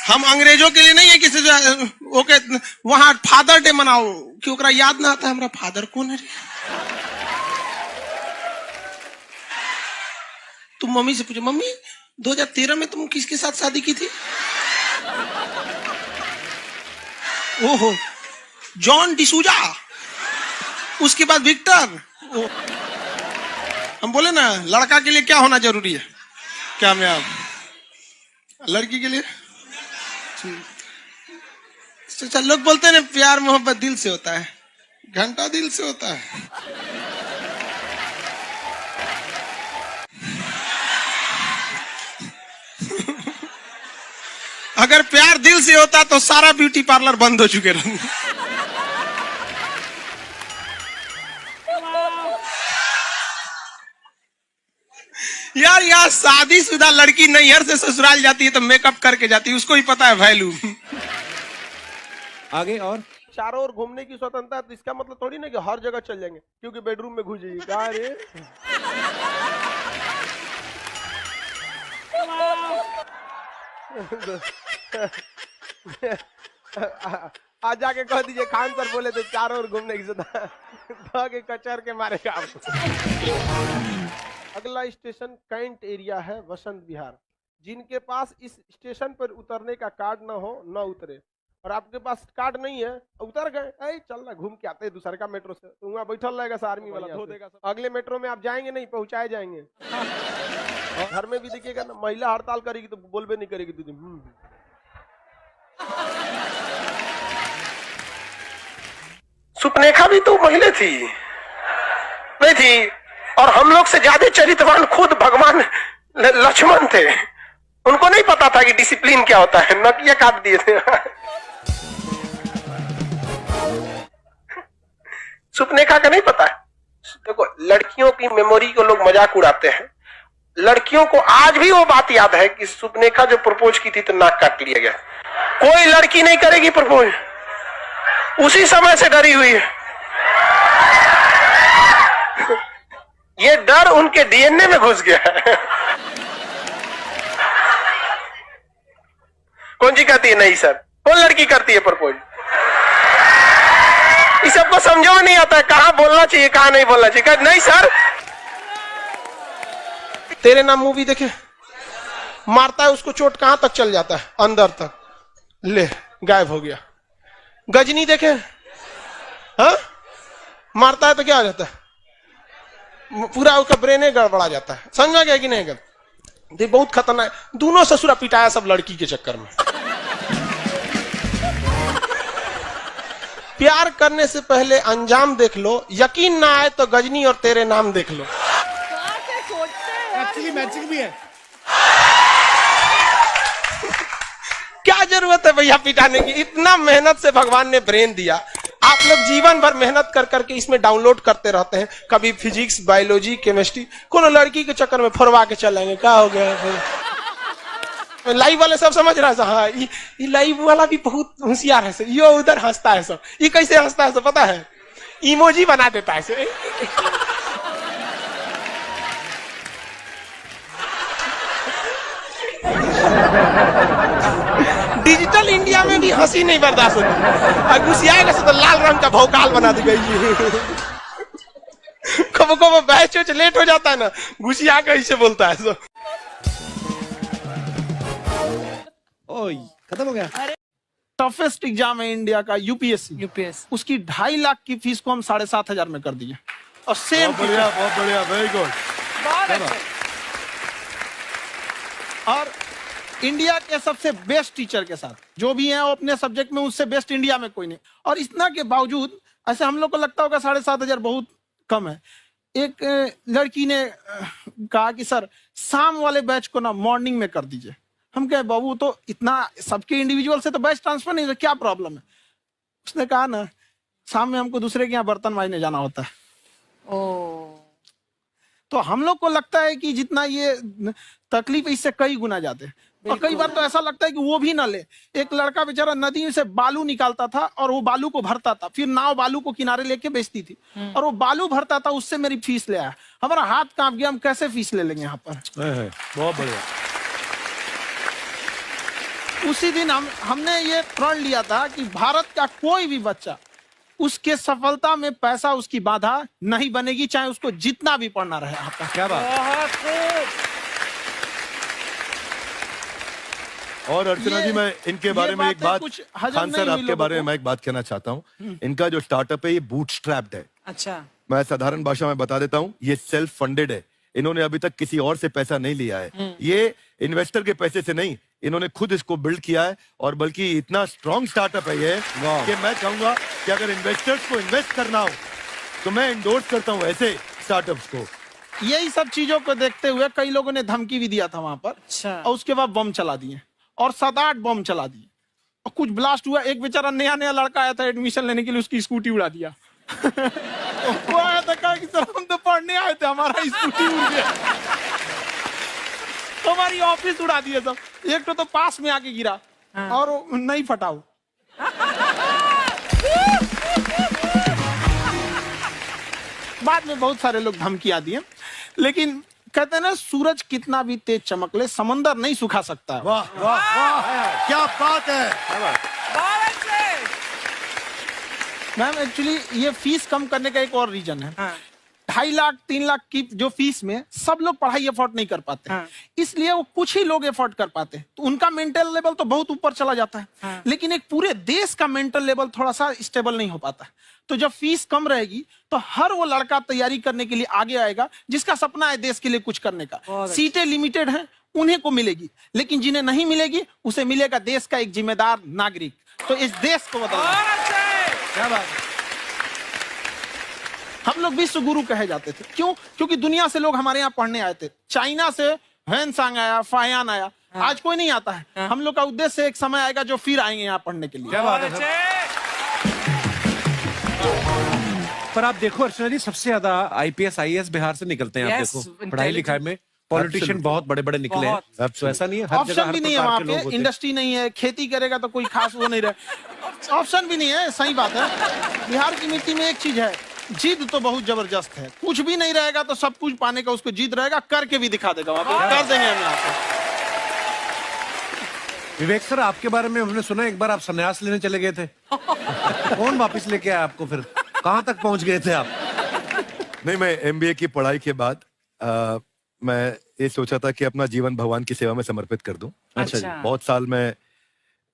S7: हम अंग्रेजों के लिए नहीं है किसी ओके वहां फादर डे मनाओ, क्योंकि याद ना आता है हमारा फादर कौन है। तुम मम्मी से पूछो, मम्मी 2013 में तुम किसके साथ शादी की थी? ओहो, जॉन डिसूजा, उसके बाद विक्टर। हम बोले ना, लड़का के लिए क्या होना जरूरी है? क्या मैं आप लड़की के लिए? तो लोग बोलते हैं प्यार मोहब्बत दिल से होता है, घंटा दिल से होता है। अगर प्यार दिल से होता तो सारा ब्यूटी पार्लर बंद हो चुके रहते। यार यहाँ शादीशुदा लड़की नैहर से ससुराल जाती है तो मेकअप करके जाती है, उसको ही पता है वैल्यू।
S2: आगे और
S11: चारों ओर घूमने की स्वतंत्रता है, तो इसका मतलब थोड़ी ना कि हर जगह चल जाएंगे, क्योंकि बेडरूम में घुस जाइए। कहा रे आज जाके कह दीजिए खान सर बोले थे चारों ओर घूमने की स्वतंत्रता, के कचर के मारेगा आपको। अगला स्टेशन कैंट एरिया है, वसंत विहार। जिनके पास इस स्टेशन पर उतरने का कार्ड ना हो न उतरे, और आपके पास कार्ड नहीं है, उतर गए, चल ना घूम के आते हैं दूसरे का मेट्रो से, तो वहाँ बैठल रहेगा आर्मी वाला धो देगा। अगले मेट्रो में आप जाएंगे नहीं, पहुंचाए जाएंगे। घर में भी देखिएगा ना, महिला हड़ताल करेगी तो बोलबे नहीं करेगी तुझे।
S7: सुपनेखा भी तो महिला थी, नहीं थी? और हम लोग से ज्यादा चरित्रवान खुद भगवान लक्ष्मण थे। उनको नहीं पता था कि डिसिप्लिन क्या होता है, नकिया काट दिए थे। सुपनेखा का नहीं पता है। देखो, लड़कियों की मेमोरी को लोग मजाक उड़ाते हैं। लड़कियों को आज भी वो बात याद है कि सुपनेखा जो प्रपोज की थी तो नाक काट लिया गया। कोई लड़की नहीं करेगी प्रपोज, उसी समय से डरी हुई है। ये डर उनके डीएनए में घुस गया है।
S11: कौन सी कहती है नहीं सर? कौन लड़की करती है प्रपोज? इस सबको समझो नहीं आता है कहाँ बोलना चाहिए कहाँ नहीं बोलना चाहिए। नहीं सर। तेरे नाम मूवी देखे, मारता है उसको चोट कहां तक चल जाता है? अंदर तक, ले गायब हो गया। गजनी देखे, हाँ मारता है तो क्या हो जाता है? पूरा उसका ब्रेन गड़बड़ा जाता है। समझ में गया कि नहीं? गया बहुत खतरनाक। दोनों ससुरा पिटाया सब लड़की के चक्कर में। प्यार करने से पहले अंजाम देख लो, यकीन ना आए तो गजनी और तेरे नाम देख लो।
S8: एक्चुअली मैचिंग भी है।
S11: क्या जरूरत है भैया पिटाने की? इतना मेहनत से भगवान ने ब्रेन दिया। आप लोग जीवन भर मेहनत कर करके इसमें डाउनलोड करते रहते हैं, कभी फिजिक्स, बायोलॉजी, केमिस्ट्री। कोनो लड़की के चक्कर में फोड़वा के चलेंगे, क्या हो गया? लाइव वाले सब समझ रहा है। हाँ, ये लाइव वाला भी बहुत होशियार है। ये उधर हंसता है सब। ये कैसे हंसता है सब पता है? इमोजी बना देता है। डिजिटल इंडिया में भी हंसी नहीं बर्दाश्त होती। गुस्सियाएगा तो लाल रंग का भौकाल बना दी गई। कबो कबो बैच लेट हो जाता है ना, गुस्सिया कैसे बोलता है सब।
S2: ओए खत्म हो गया।
S1: टफेस्ट एग्जाम है इंडिया का, यूपीएससी। उसकी 2.5 लाख की फीस को हम 7,500 में कर दिए। और सेम
S4: बहुत बढ़िया, वेरी गुड।
S1: और इंडिया के सबसे बेस्ट टीचर के साथ जो भी हैं वो अपने सब्जेक्ट में उससे बेस्ट इंडिया में कोई नहीं। और इतना के बावजूद ऐसे हम लोग को लगता होगा 7,500 बहुत कम है। एक लड़की ने कहा कि सर शाम वाले बैच को ना मॉर्निंग में कर दीजिए। हम कहे बाबू तो इतना सबके इंडिविजुअल से तो बैच ट्रांसफर नहीं, तो क्या प्रॉब्लम है? उसने कहा ना शाम में हमको दूसरे के यहाँ बर्तन मांजने जाना होता है। तो हम लोग को लगता है कि जितना ये तकलीफ इससे कई गुना ज्यादा है। और कई बार तो ऐसा लगता है कि वो भी ना ले। एक लड़का बेचारा नदी से बालू निकालता था और वो बालू को भरता था, फिर नाव बालू को किनारे लेके बेचती थी और वो बालू भरता था, उससे मेरी फीस ले आया। हमारा हाथ कांप गया, हम कैसे फीस ले लेंगे यहाँ पर?
S4: बहुत बढ़िया।
S1: उसी दिन हमने ये प्रण लिया था कि भारत का कोई भी बच्चा उसके सफलता में पैसा उसकी बाधा नहीं बनेगी, चाहे उसको जितना भी पढ़ना रहे। आपका
S2: क्या बात।
S4: और अर्चना जी, मैं इनके बारे में एक बात, खान सर आपके बारे में मैं एक बात कहना चाहता हूँ। इनका जो स्टार्टअप है ये बूटस्ट्रैप्ड है।
S3: अच्छा,
S4: मैं साधारण भाषा में बता देता हूँ, ये सेल्फ फंडेड है। इन्होंने अभी तक किसी और से पैसा नहीं लिया है। ये इन्वेस्टर के पैसे से नहीं, इन्होंने खुद इसको बिल्ड किया है। और बल्कि इतना स्ट्रॉन्ग स्टार्टअप है ये कि मैं कहूंगा कि अगर इन्वेस्टर्स को इन्वेस्ट करना हो तो मैं इंडोर्स करता हूँ ऐसे स्टार्टअप्स को।
S1: यही सब चीजों को देखते हुए कई लोगों ने धमकी भी दिया था वहां पर।
S3: अच्छा।
S1: और उसके बाद बम चला दिए और 7-8 बम चला दिए और कुछ ब्लास्ट हुआ। एक बेचारा नया लड़का आया था एडमिशन लेने के लिए, उसकी स्कूटी उड़ा दिया। वो आया था कहा कि सर हम तो पढ़ने आए थे, हमारा स्कूटी उड़ गया। हमारी ऑफिस उड़ा दिए सब। एक तो पास में आके गिरा और नहीं फटा वो। बाद में बहुत सारे लोग धमकियां दिए, लेकिन कहते हैं ना सूरज कितना भी तेज चमक ले समंदर नहीं सुखा सकता।
S4: वाह वाह वाह, क्या बात है।
S1: मैम एक्चुअली ये फीस कम करने का एक और रीजन है। 2.5 लाख 3 लाख की जो फीस में सब लोग पढ़ाई अफोर्ड नहीं कर पाते। इसलिए वो कुछ ही लोग अफोर्ड कर पाते हैं, तो उनका मेंटल लेवल तो बहुत ऊपर चला जाता है। लेकिन एक पूरे देश का मेंटल लेवल थोड़ा सा स्टेबल नहीं हो पाता। तो जब फीस कम रहेगी तो हर वो लड़का तैयारी करने के लिए आगे आएगा जिसका सपना है देश के लिए कुछ करने का। सीटें लिमिटेड हैं, उन्हें को मिलेगी, लेकिन जिन्हें नहीं मिलेगी उसे मिलेगा देश का एक जिम्मेदार नागरिक। तो इस देश को बदलना। क्या बात है। हम लोग विश्व गुरु कहे जाते थे, क्यों? क्योंकि दुनिया से लोग हमारे यहाँ पढ़ने आए थे। चाइना से ह्वेनसांग आया, फायान आया, आज कोई नहीं आता है। हम लोग का उद्देश्य एक समय आएगा जो फिर आएंगे यहाँ पढ़ने के लिए।
S2: क्या बात है। पर आप देखो अर्चना जी, सबसे ज्यादा IPS IAS बिहार से निकलते हैं। आप देखो पढ़ाई लिखाई में पॉलिटिशियन बहुत बड़े बड़े निकले हैं। तो ऐसा नहीं है, हर जगह
S1: ऑप्शन भी नहीं है वहाँ पे, इंडस्ट्री नहीं है, खेती करेगा तो कोई खास वो नहीं रहे, ऑप्शन भी नहीं है। सही बात है। बिहार की मिट्टी में एक चीज है, जिद तो बहुत जबरदस्त है। कुछ भी नहीं रहेगा तो सब कुछ पाने का उसको जिद रहेगा, करके भी दिखा देगा। वहाँ पे कर देंगे हम यहाँ पे।
S2: विवेक सर, आपके बारे में हमने सुना एक बार आप संन्यास लेने चले गए थे। कौन वापस लेके आया आपको फिर? कहां तक पहुंच गए थे आप?
S4: नहीं, मैं एमबीए की पढ़ाई के बाद मैं ये सोचा था कि अपना जीवन भगवान की सेवा में समर्पित कर दूं।
S2: अच्छा जी।
S4: बहुत साल मैं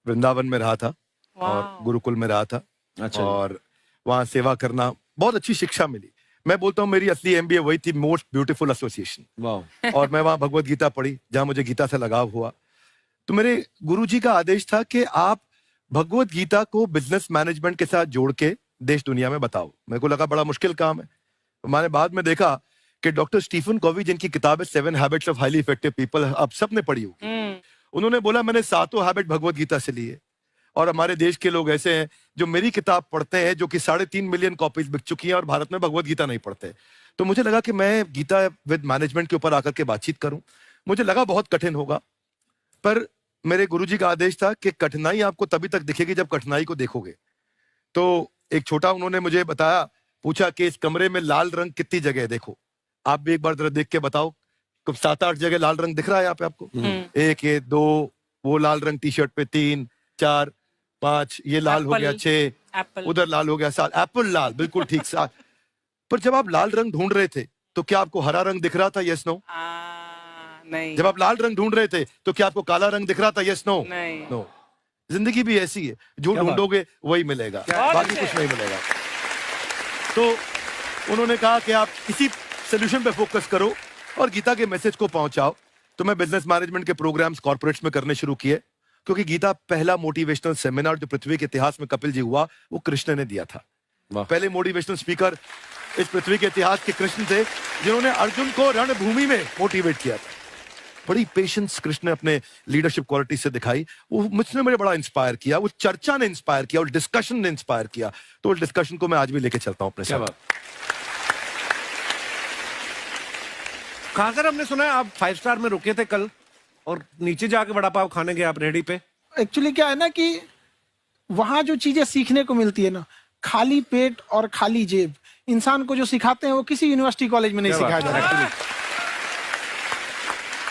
S4: वृंदावन में रहा था और गुरुकुल में रहा था।
S2: अच्छा।
S4: और वहाँ सेवा करना, बहुत अच्छी शिक्षा मिली। मैं बोलता हूँ मेरी असली एमबीए वही थी, मोस्ट ब्यूटीफुल एसोसिएशन।
S2: वाह।
S4: और मैं वहाँ भगवत गीता पढ़ी, जहाँ मुझे गीता से लगाव हुआ। तो मेरे गुरुजी का आदेश था कि आप भगवत गीता को बिजनेस मैनेजमेंट के साथ जोड़ के देश दुनिया में बताओ। मेरे को लगा बड़ा मुश्किल काम है। तो मैंने बाद में देखा कि डॉक्टर स्टीफन कॉवी, जिनकी किताब है 7 habits of highly effective people, आप सबने पढ़ी होगी, उन्होंने बोला मैंने 7 हैबिट भगवत गीता से लिए। और हमारे देश के लोग ऐसे हैं जो मेरी किताब पढ़ते हैं, जो कि 3.5 मिलियन कॉपीज बिक चुकी हैं, और भारत में भगवत गीता नहीं पढ़ते। तो मुझे लगा कि मैं गीता विद मैनेजमेंट के ऊपर आकर के बातचीत करूं। मुझे लगा बहुत कठिन होगा, पर मेरे गुरुजी का आदेश था कि कठिनाई आपको तभी तक दिखेगी जब कठिनाई को देखोगे। तो एक छोटा उन्होंने मुझे बताया, पूछा कि इस कमरे में लाल रंग कितनी जगह है, देखो आप भी एक बार जरा देख के बताओ। 7-8 जगह लाल रंग दिख रहा है यहाँ पे आपको? 1 ये 2, वो लाल रंग टी शर्ट पे 3 4 5, ये लाल हो गया 6, उधर लाल हो गया 7, एप्पल लाल, बिल्कुल ठीक 7। पर जब आप लाल रंग ढूंढ रहे थे तो क्या आपको हरा रंग दिख रहा था? Yes no?
S3: नहीं।
S4: जब आप लाल रंग ढूंढ रहे थे तो क्या आपको काला रंग दिख रहा था? Yes no?
S3: नहीं।
S4: नो। जिंदगी भी ऐसी है, जो ढूंढोगे वही मिलेगा, बाकी कुछ नहीं मिलेगा। तो उन्होंने कहा कि आप इसी सोल्यूशन पे फोकस करो और गीता के मैसेज को पहुंचाओ। तो मैं बिजनेस मैनेजमेंट के प्रोग्राम्स कॉर्पोरेट्स में करने शुरू किए, क्योंकि गीता पहला मोटिवेशनल सेमिनार जो पृथ्वी के इतिहास में कपिल जी हुआ, वो कृष्ण ने दिया था। पहले मोटिवेशनल स्पीकर इस पृथ्वी के इतिहास के कृष्ण थे, जिन्होंने अर्जुन को रणभूमि में मोटिवेट किया था। बड़ी पेशेंस कृष्ण ने अपने लीडरशिप क्वालिटी से दिखाई। वो मुझने मुझे बड़ा इंस्पायर किया, वो चर्चा ने इंस्पायर किया, और डिस्कशन ने इंस्पायर किया। तो उस डिस्कशन को मैं आज भी लेके चलता हूं अपने साथ।
S2: कहां सर, हमने सुना है आप 5 स्टार में रुके थे कल, और नीचे जाके वड़ा पाव खाने गए आप रेहड़ी पे।
S1: एक्चुअली क्या है ना कि वहां जो चीजें सीखने को मिलती है ना, खाली पेट और खाली जेब इंसान को जो सिखाते हैं वो किसी यूनिवर्सिटी कॉलेज में नहीं सिखाया जाता।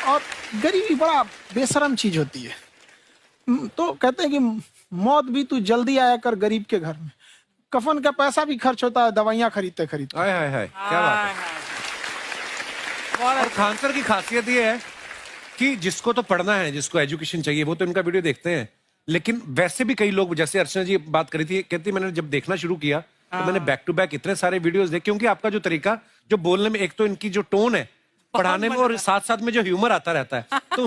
S1: और गरीबी बड़ा बेशरम चीज होती है। तो कहते हैं कि मौत भी तू जल्दी आया कर गरीब के घर में। कफन का पैसा भी खर्च होता है दवाइयां खरीदते खरीदते।
S2: हाय हाय हाय, क्या बात है। और खान सर की खासियत ये है कि जिसको तो पढ़ना है, जिसको एजुकेशन चाहिए, वो तो इनका वीडियो देखते हैं। लेकिन वैसे भी कई लोग, जैसे अर्चना जी बात करी थी, कहती मैंने जब देखना शुरू किया तो मैंने बैक टू बैक इतने सारे वीडियोस देखे, क्योंकि आपका जो तरीका जो बोलने में, एक तो इनकी जो टोन है पढ़ाने में, और साथ साथ में जो ह्यूमर आता रहता है, तो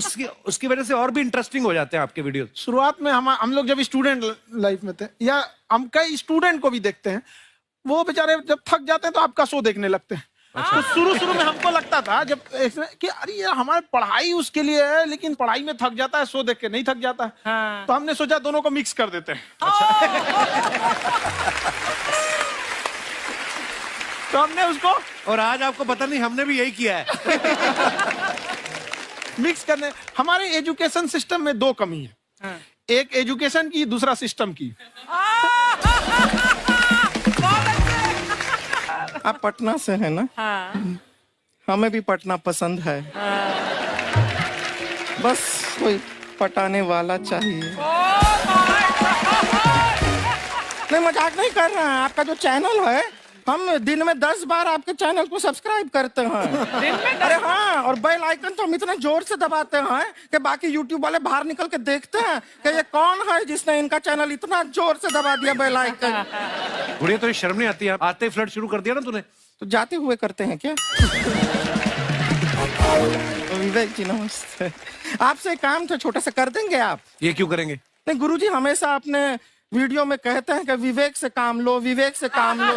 S2: उसकी वजह से और भी इंटरेस्टिंग हो जाते हैं आपके वीडियो।
S1: शुरुआत में हम लोग जब स्टूडेंट लाइफ में थे, या हम कई स्टूडेंट को भी देखते हैं, वो बेचारे जब थक जाते हैं तो आपका शो देखने लगते हैं। तो शुरू में हमको लगता था जब कि अरे यार हमारी पढ़ाई उसके लिए है, लेकिन पढ़ाई में थक जाता है, शो देख के नहीं थक जाता है।
S3: हाँ।
S1: तो हमने सोचा दोनों को मिक्स कर देते हैं। तो हमने उसको,
S2: और आज आपको पता नहीं हमने भी यही किया है।
S1: मिक्स करने। हमारे एजुकेशन सिस्टम में 2 कमी है।
S3: हाँ।
S1: एक एजुकेशन की, दूसरा सिस्टम की।
S9: आप पटना से है ना?
S3: हाँ।
S9: हमें भी पटना पसंद है।
S3: हाँ।
S9: बस कोई पटाने वाला चाहिए। नहीं, मजाक नहीं कर रहे हैं। आपका जो चैनल है, हम दिन में 10 बार आपके चैनल को सब्सक्राइब करते हैं।
S3: दिन में
S9: अरे हाँ, और बेल आइकन तो हम इतना जोर से दबाते हैं कि बाकी यूट्यूब वाले बाहर निकल के देखते हैं कि ये कौन है जिसने इनका चैनल इतना जोर से दबा दिया बेल आइकन।
S2: बुढ़िया, तो ये शर्म नहीं आती है? आते ही फ्लर्ट शुरू कर दिया ना तूने।
S9: तो जाते हुए करते हैं क्या? विवेक जी नमस्ते। आपसे एक काम था छोटा सा, कर देंगे आप?
S2: ये क्यों करेंगे?
S9: नहीं, गुरुजी हमेशा अपने वीडियो में कहते हैं कि विवेक से काम लो, विवेक से काम लो।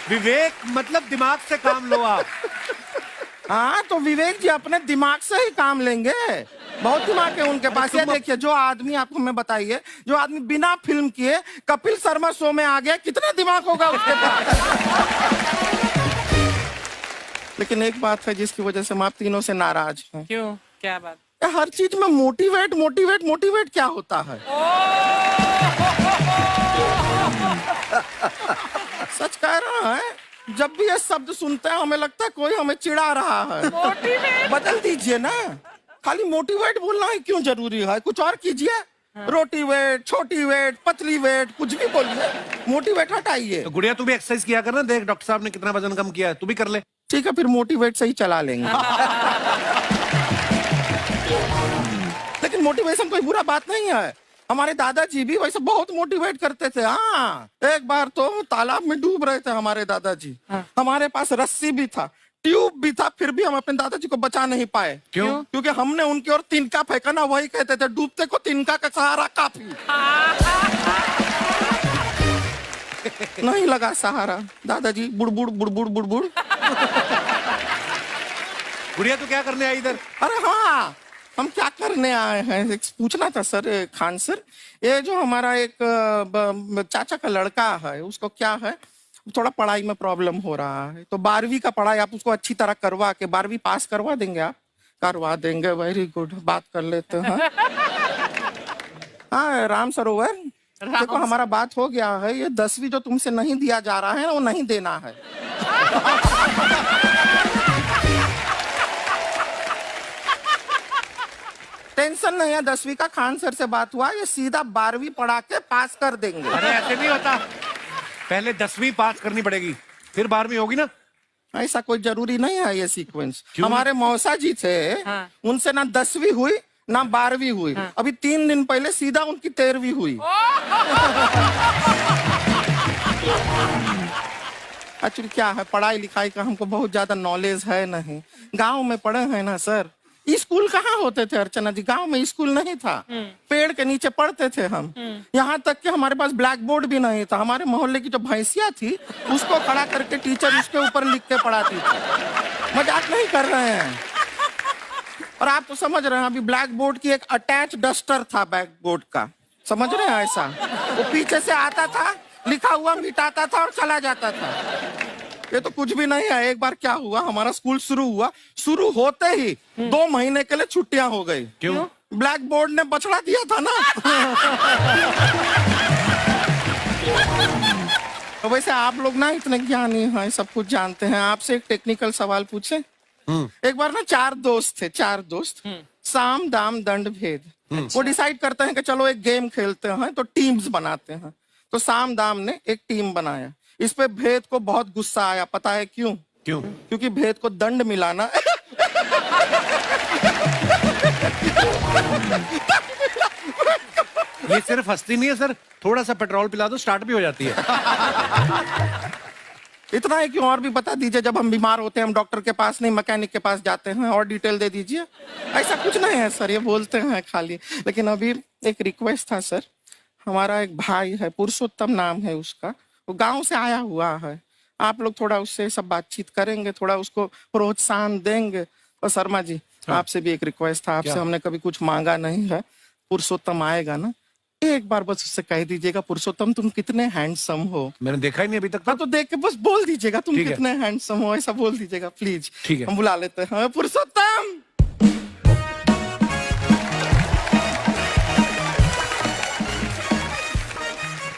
S2: विवेक मतलब दिमाग से काम लो आप।
S9: हाँ, तो विवेक जी अपने दिमाग से ही काम लेंगे। बहुत दिमाग है उनके पास। ये देखिए, जो आदमी, आपको मैं बताइए, जो आदमी बिना फिल्म किए कपिल शर्मा शो में आ गया, कितना दिमाग होगा उसके पास। लेकिन एक बात है जिसकी वजह से हम आप तीनों से नाराज हैं।
S3: क्यों? क्या बात?
S9: हर चीज में मोटिवेट मोटिवेट मोटिवेट क्या होता है? सच कह रहा है। जब भी ये शब्द सुनते हैं हमें लगता है कोई हमें चिढ़ा रहा है। बदल दीजिए ना, खाली मोटिवेट बोलना ही क्यों जरूरी है, कुछ और कीजिए। रोटी वेट, छोटी वेट, पतली वेट, कुछ भी बोलिए, मोटिवेट हटाइए।
S2: तो गुड़िया तू भी एक्सरसाइज किया कर ना, देख डॉक्टर साहब ने कितना वजन कम किया है, तू भी कर ले।
S9: ठीक है, फिर मोटिवेट से ही चला लेंगे। लेकिन मोटिवेशन कोई बुरा बात नहीं है, हमारे दादाजी भी वैसे बहुत मोटिवेट करते थे। हाँ, एक बार तो तालाब में डूब रहे थे हमारे दादाजी, हमारे पास रस्सी भी था, ट्यूब भी था, फिर भी हम अपने दादाजी को बचा नहीं पाए।
S2: क्यों?
S9: क्योंकि हमने उनकी ओर तिनका फेंका ना, वही कहते थे डूबते को तिनका का सहारा काफी। नहीं लगा सहारा, दादाजी बुड़बुड़ बुड़बुड़ बुड़बुड़।
S2: गुड़िया तू क्या करने आई इधर?
S9: अरे हाँ, हम क्या करने आए हैं एक पूछना था सर, खान सर, ये जो हमारा एक चाचा का लड़का है, उसको क्या है, थोड़ा पढ़ाई में प्रॉब्लम हो रहा है, तो 12वीं का पढ़ाई आप उसको अच्छी तरह करवा के 12वीं पास करवा देंगे आप? करवा देंगे, वेरी गुड, बात कर लेते हैं। हाँ राम सरोवर, देखो हमारा बात हो गया है, ये 10वीं जो तुमसे नहीं दिया जा रहा है वो नहीं देना है। टेंशन नहीं है, 10वीं का खान सर से बात हुआ, ये सीधा 12वीं पढ़ा के पास कर देंगे।
S2: अरे ऐसे नहीं होता, पहले 10वीं पास करनी पड़ेगी, फिर 12वीं होगी ना।
S9: ऐसा कोई जरूरी नहीं है ये सीक्वेंस। हमारे मौसा जी थे, उनसे ना 10वीं हुई ना 12वीं हुई, अभी 3 दिन पहले सीधा उनकी 13वीं हुई। एक्चुअली क्या है, पढ़ाई लिखाई का हमको बहुत ज्यादा नॉलेज है नहीं, गांव में पढ़े हैं ना सर। स्कूल कहाँ होते थे अर्चना जी, गांव में स्कूल नहीं था, पेड़ के नीचे पढ़ते थे हम। यहाँ तक कि हमारे पास ब्लैक बोर्ड भी नहीं था, हमारे मोहल्ले की जो भैंसिया थी उसको खड़ा करके टीचर उसके ऊपर लिख के पढ़ाती थी। मजाक नहीं कर रहे हैं। और आप तो समझ रहे हैं, अभी ब्लैक बोर्ड की एक अटैच डस्टर था ब्लैक बोर्ड का, समझ रहे हैं, ऐसा वो पीछे से आता था, लिखा हुआ मिटाता था और चला जाता था। ये तो कुछ भी नहीं है। एक बार क्या हुआ, हमारा स्कूल शुरू हुआ, शुरू होते ही 2 महीने के लिए छुट्टियां हो गई।
S2: क्यों?
S9: ब्लैक बोर्ड ने बछड़ा दिया था ना। तो वैसे आप लोग ना इतने ज्ञानी हैं, सब कुछ जानते हैं, आपसे एक टेक्निकल सवाल पूछे। एक बार ना 4 दोस्त थे, 4 दोस्त, साम दाम दंड भेद। वो डिसाइड करते हैं कि चलो एक गेम खेलते हैं, तो टीम्स बनाते हैं। तो साम दाम ने एक टीम बनाया, इस पे भेद को बहुत गुस्सा आया, पता है क्यों?
S2: क्यों?
S9: क्योंकि भेद को दंड मिलाना।
S2: ये सिर्फ हंसती नहीं है सर, थोड़ा सा पेट्रोल पिला दो स्टार्ट भी हो जाती है।
S9: इतना है क्यों, और भी बता दीजिए, जब हम बीमार होते हैं हम डॉक्टर के पास नहीं मैकेनिक के पास जाते हैं, और डिटेल दे दीजिए। ऐसा कुछ नहीं है सर, ये बोलते हैं खाली। लेकिन अभी एक रिक्वेस्ट था सर, हमारा एक भाई है, पुरुषोत्तम नाम है उसका, वो गांव से आया हुआ है, आप लोग थोड़ा उससे सब बातचीत करेंगे, थोड़ा उसको प्रोत्साहन देंगे। और शर्मा जी, आपसे भी एक रिक्वेस्ट था, आपसे हमने कभी कुछ मांगा नहीं है, पुरुषोत्तम आएगा ना, एक बार बस उससे कह दीजिएगा, पुरुषोत्तम तुम कितने हैंडसम हो।
S2: मैंने देखा ही नहीं अभी तक।
S9: तो देख के बस बोल दीजिएगा तुम कितने हैंडसम हो, ऐसा बोल दीजिएगा प्लीज।
S2: ठीक है,
S9: हम बुला लेते हैं पुरुषोत्तम।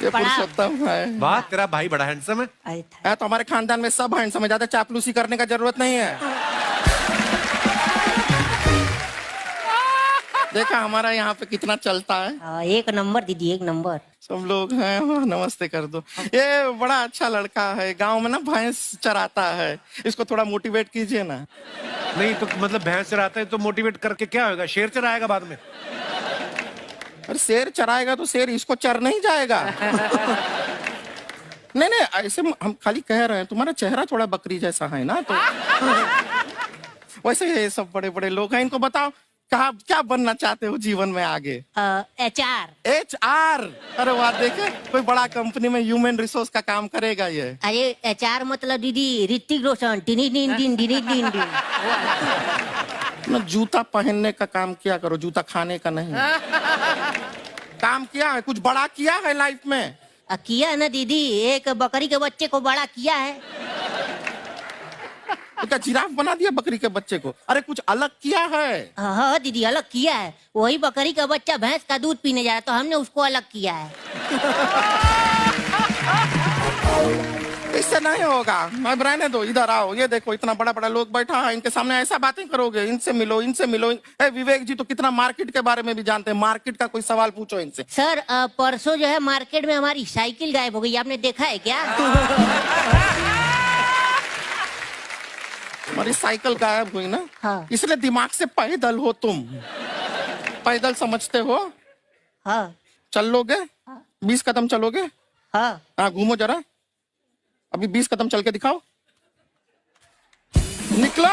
S9: ये पुरुषोत्तम है।
S2: वाह, तेरा भाई बड़ा हैंडसम है।
S9: तो हमारे खानदान में सब हैंडसम है, ज्यादा चापलूसी करने का जरूरत नहीं है। देखा हमारा यहाँ पे कितना चलता है।
S12: एक नंबर दीदी, एक नंबर।
S9: सब लोग हैं, नमस्ते कर दो। ये बड़ा अच्छा लड़का है, गांव में ना भैंस चराता है, इसको थोड़ा मोटिवेट कीजिए ना।
S2: नहीं तो मतलब भैंस चराता है तो मोटिवेट करके क्या होगा, शेर चराएगा बाद में।
S9: अरे शेर चराएगा तो शेर इसको चर नहीं जाएगा। नहीं नहीं, ऐसे हम खाली कह रहे हैं, तुम्हारा चेहरा थोड़ा बकरी जैसा है ना, तो वैसे ये सब बड़े बड़े लोग हैं, इनको बताओ कहा क्या बनना चाहते हो जीवन में आगे?
S12: HR।
S9: HR? अरे वाह, देखे कोई बड़ा कंपनी में ह्यूमन रिसोर्स का काम करेगा ये।
S12: अरे HR मतलब दीदी Hrithik Roshan, tiny tin tin tiny tin tin.
S9: ना जूता पहनने का काम किया करो, जूता खाने का नहीं। काम किया है, कुछ बड़ा किया है लाइफ में?
S12: किया है ना दीदी, एक बकरी के बच्चे को बड़ा किया है।
S9: तो क्या जिराफ बना दिया बकरी के बच्चे को? अरे कुछ अलग किया है।
S12: हाँ दीदी, अलग किया है। वही बकरी का बच्चा भैंस का दूध पीने जा रहा है, तो हमने उसको अलग किया है।
S9: इससे नहीं होगा। मैं रहने दो, इधर आओ। ये देखो इतना बड़ा बड़ा लोग बैठा है, इनके सामने ऐसा बातें करोगे? इनसे मिलो, इनसे मिलो। विवेक जी तो कितना मार्केट के बारे में भी जानते हैं, मार्केट का कोई सवाल पूछो इनसे।
S12: सर परसों जो है मार्केट में हमारी साइकिल गायब हो गई, आपने देखा है क्या?
S9: हमारी साइकिल गायब हुई ना?
S12: हाँ।
S9: इसलिए दिमाग से पैदल हो तुम। पैदल समझते हो?
S12: हाँ।
S9: चल लोगे? 20 कदम चलोगे? हाँ, घूमो जरा। अभी 20 कदम चल के दिखाओ। निकलो।